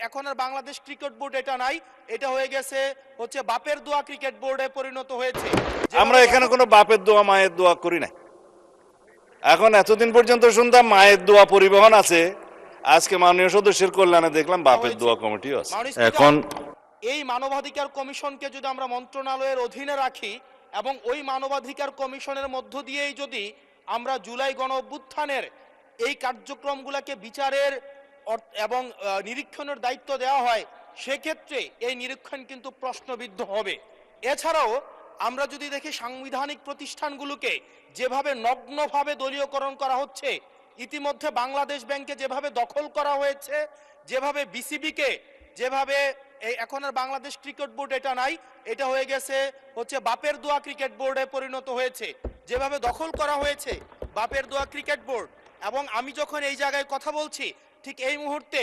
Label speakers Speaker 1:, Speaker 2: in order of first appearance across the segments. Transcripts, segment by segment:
Speaker 1: এখন আর Bangladesh cricket board এটা নাই, এটা হয়ে গেছে হচ্ছে বাপের দোয়া ক্রিকেট বোর্ডে পরিণত হয়েছে।
Speaker 2: আমরা এখানে কোনো বাপের দোয়া মায়ের দোয়া করি না। এখন এতদিন পর্যন্ত শুনতাম মায়ের দোয়া পরিবহন আছে, আজকে মাননীয় সদস্যের কল্যাণে দেখলাম বাপের দোয়া কমিটিও আছে। এখন
Speaker 1: এই মানবাধিকার কমিশনকে যদি আমরা মন্ত্রণালয়ের অধীনে রাখি এবং ওই মানবাধিকার কমিশনের মধ্য দিয়েই যদি আমরা জুলাই গণ অভ্যুত্থানের এই কার্যক্রমগুলোকে বিচারের এবং নিরীক্ষণের দায়িত্ব দেওয়া হয়, সেক্ষেত্রে এই নিরীক্ষণ কিন্তু প্রশ্নবিদ্ধ হবে। এছাড়াও আমরা যদি দেখি সাংবিধানিক প্রতিষ্ঠানগুলোকে যেভাবে নগ্নভাবে দলীয়করণ করা হচ্ছে, ইতিমধ্যে বাংলাদেশ ব্যাংকে যেভাবে দখল করা হয়েছে, যেভাবে বিসিবিকে যেভাবে এখন আর বাংলাদেশ ক্রিকেট বোর্ড এটা নাই, এটা হয়ে গেছে হচ্ছে বাপের দোয়া ক্রিকেট বোর্ডে পরিণত হয়েছে, যেভাবে দখল করা হয়েছে বাপের দোয়া ক্রিকেট বোর্ড। এবং আমি যখন এই জায়গায় কথা বলছি, ঠিক এই মুহূর্তে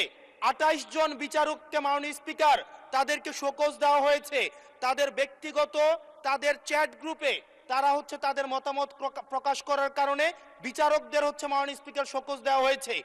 Speaker 1: 28 জন বিচারককে মাননীয় স্পিকার তাদেরকে শোকজ দেওয়া হয়েছে। তাদের ব্যক্তিগত তাদের চ্যাট গ্রুপে তারা হচ্ছে তাদের মতামত প্রকাশ করার কারণে বিচারকদের হচ্ছে মাননীয় স্পিকার শোকজ দেওয়া হয়েছে।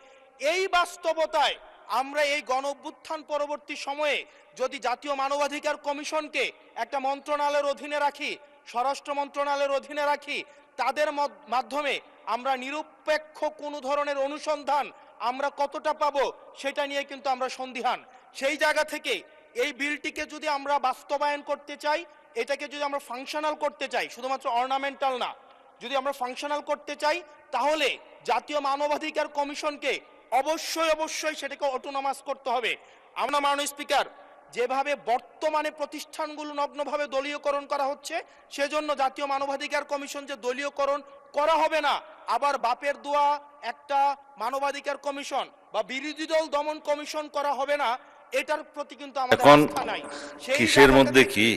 Speaker 1: এই বাস্তবতায় আমরা এই গণ অভ্যুত্থান পরবর্তী সময়ে যদি জাতীয় মানবাধিকার কমিশনকে একটা মন্ত্রণালয়ের অধীনে রাখি, স্বরাষ্ট্র মন্ত্রণালয়ের অধীনে রাখি, তাদের মাধ্যমে আমরা নিরপেক্ষ কোনো ধরনের অনুসন্ধান আমরা কতটা পাবো সেটা নিয়ে কিন্তু আমরা সন্দিহান। সেই জায়গা থেকে এই বিলটিকে যদি আমরা বাস্তবায়ন করতে চাই, এটাকে যদি আমরা ফাংশনাল করতে চাই, শুধুমাত্র অর্নামেন্টাল না, যদি আমরা ফাংশনাল করতে চাই, তাহলে জাতীয় মানবাধিকার কমিশনকে অবশ্যই সেটাকে অটোনমাস করতে হবে। আমরা মাননীয় স্পিকার যেভাবে বর্তমানে প্রতিষ্ঠানগুলো নগ্নভাবে দলীয়করণ করা হচ্ছে, সেজন্য জাতীয় মানবাধিকার কমিশন যে দলীয়করণ করা হবে না, আবার বাপের দোয়া একটা মানবাধিকার কমিশন বা বিরোধী দল দমন কমিশন করা হবে না, এটার প্রতি কিন্তু আমাদের আস্থা নাই।
Speaker 2: কিসের মধ্যে কি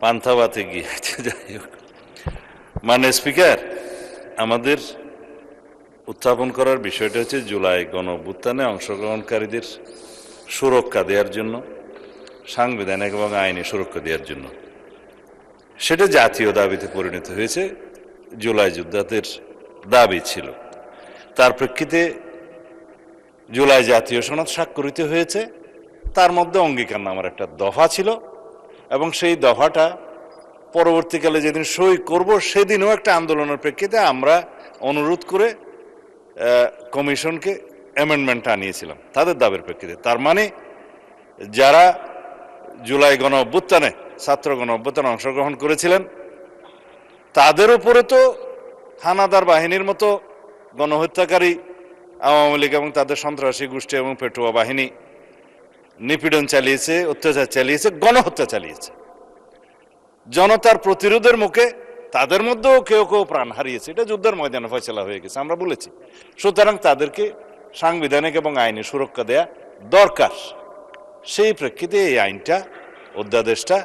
Speaker 2: পান্থাবাতে গিয়েছে। যাই হোক, মানে স্পিকার, আমাদের উত্থাপন করার বিষয়টা হচ্ছে জুলাই গণ অভ্যুত্থানে অংশগ্রহণকারীদের সুরক্ষা দেওয়ার জন্য, সাংবিধানিক এবং আইনি সুরক্ষা দেওয়ার জন্য। সেটা জাতীয় দাবিতে পরিণত হয়েছে, জুলাই যোদ্ধাদের দাবি ছিল। তার প্রেক্ষিতে জুলাই জাতীয় সনদ স্বাক্ষরিত হয়েছে, তার মধ্যে অঙ্গীকারনামার একটা দফা ছিল এবং সেই দফাটা পরবর্তীকালে যেদিন সই করব সেদিনও একটা আন্দোলনের প্রেক্ষিতে আমরা অনুরোধ করে কমিশনকে অ্যামেন্ডমেন্ট আনিয়েছিলাম তাদের দাবির প্রেক্ষিতে। তার মানে যারা জুলাই গণ অভ্যুত্থানে ছাত্র গণ অভ্যুত্থানে অংশগ্রহণ করেছিলেন তাদের উপরে তো হানাদার বাহিনীর মতো গণহত্যাকারী আওয়ামী লীগ এবং তাদের সন্ত্রাসী গোষ্ঠী এবং পেটুয়া বাহিনী নিপীড়ন চালিয়েছে, অত্যাচার চালিয়েছে, গণহত্যা চালিয়েছে। জনতার প্রতিরোধের মুখে তাদের মধ্যেও কেউ প্রাণ হারিয়েছে, এটা যুদ্ধের ময়দানে ফয়সালা হয়ে গেছে, আমরা বলেছি। সুতরাং তাদেরকে সাংবিধানিক এবং আইনি সুরক্ষা দেয়া দরকার। সেই প্রেক্ষিতে এই আইনটা, অধ্যাদেশটা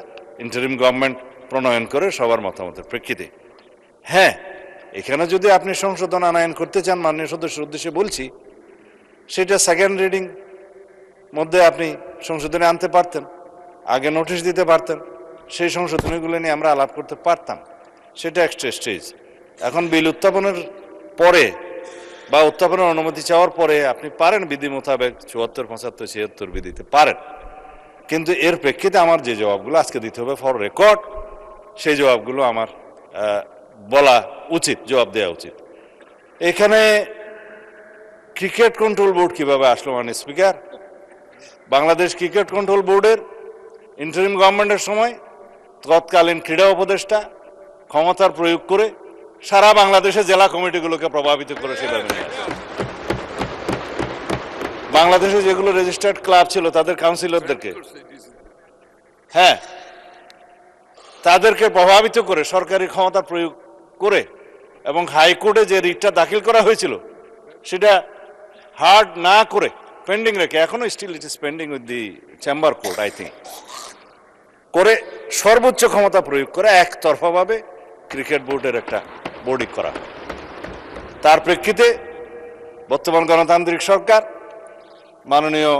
Speaker 2: ইন্টারিম গভর্নমেন্ট প্রণয়ন করে সবার মতামতের প্রেক্ষিতে। হ্যাঁ, এখানে যদি আপনি সংশোধন আনয়ন করতে চান, মাননীয় সদস্যের উদ্দেশ্যে বলছি, সেটা সেকেন্ড রিডিং মধ্যে আপনি সংশোধনে আনতে পারতেন, আগে নোটিশ দিতে পারতেন, সেই সংশোধনীগুলো নিয়ে আমরা আলাপ করতে পারতাম। সেটা এক্সট্রা স্টেজ। এখন বিল উত্থাপনের পরে বা উত্থাপনের অনুমতি চাওয়ার পরে আপনি পারেন বিধি মোতাবেক ৭৪, ৭৫, ৭৬ বিধিতে পারেন, কিন্তু এর প্রেক্ষিতে আমার যে জবাবগুলো আজকে দিতে হবে ফর রেকর্ড, সেই জবাবগুলো আমার বলা উচিত, জবাব দেওয়া উচিত। এখানে ক্রিকেট কন্ট্রোল বোর্ড কিভাবে আসলো মাননীয় স্পিকার? বাংলাদেশ ক্রিকেট কন্ট্রোল বোর্ডের ইন্টারিম গভর্নমেন্টের সময় তৎকালীন ক্রীড়া উপদেষ্টা ক্ষমতার প্রয়োগ করে সারা বাংলাদেশের জেলা কমিটিগুলোকে প্রভাবিত করে সেভাবে নিয়ে আসে। বাংলাদেশে যেগুলো রেজিস্টার্ড ক্লাব ছিল তাদের কাউন্সিলরদেরকে, হ্যাঁ, তাদেরকে প্রভাবিত করে সরকারি ক্ষমতা প্রয়োগ করে এবং হাইকোর্টে যে রিটটা দাখিল করা হয়েছিল সেটা হার্ড না করে পেন্ডিং রেখে, এখনো still it is pending with the chamber court I think, করে সর্বোচ্চ ক্ষমতা প্রয়োগ করে একতরফাভাবে ক্রিকেট বোর্ডের একটা বোর্ডিং করা। তার প্রেক্ষিতে বর্তমান গণতান্ত্রিক সরকার মাননীয়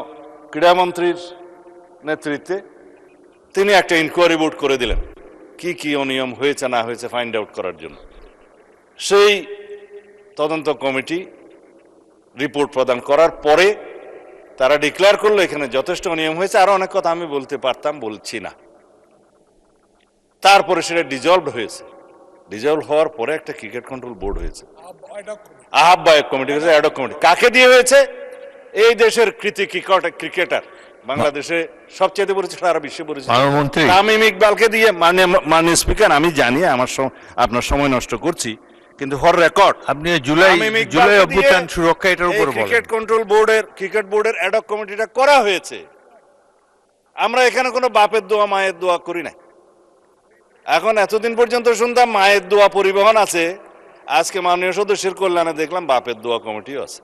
Speaker 2: ক্রীড়ামন্ত্রীর নেতৃত্বে তিনি একটা ইনকোয়ারি বোর্ড করে দিলেন কি কি অনিয়ম হয়েছে না হয়েছে ফাইন্ড আউট করার জন্য। সেই তদন্ত কমিটি রিপোর্ট প্রদান করার পরে তারা ডিক্লেয়ার করলো এখানে যথেষ্ট অনিয়ম হয়েছে, আরো অনেক কথা আমি বলতে পারতাম, বলছি না। তারপরে সেটা ডিজলভ হয়েছে, ডিজলভ হওয়ার পরে একটা ক্রিকেট কন্ট্রোল বোর্ড হয়েছে, আহ্বায়ক কমিটি হয়েছে, অ্যাডক কমিটি। কাকে দিয়ে হয়েছে? এই দেশের কৃতি ক্রিকেটার, বাংলাদেশে সবচেয়ে পরিচিত, সারা বিশ্বে পরিচিত তামিম ইকবালকে দিয়ে। মাননীয় স্পিকার, আমি জানি আপনার সময় নষ্ট করছি, কিন্তু ফর রেকর্ড
Speaker 3: আপনি জুলাই অভ্যুত্থান সুরক্ষা এটার উপর বলেন।
Speaker 2: ক্রিকেট কন্ট্রোল ক্রিকেট বোর্ডের অ্যাডক কমিটিটা করা হয়েছে। আমরা এখানে কোনো বাপের দোয়া মায়ের দোয়া করি না। এখন এতদিন পর্যন্ত শুনতাম মায়ের দোয়া পরিবহন আছে, আজকে মাননীয় সদস্যের কল্যাণে দেখলাম বাপের দোয়া কমিটিও আছে।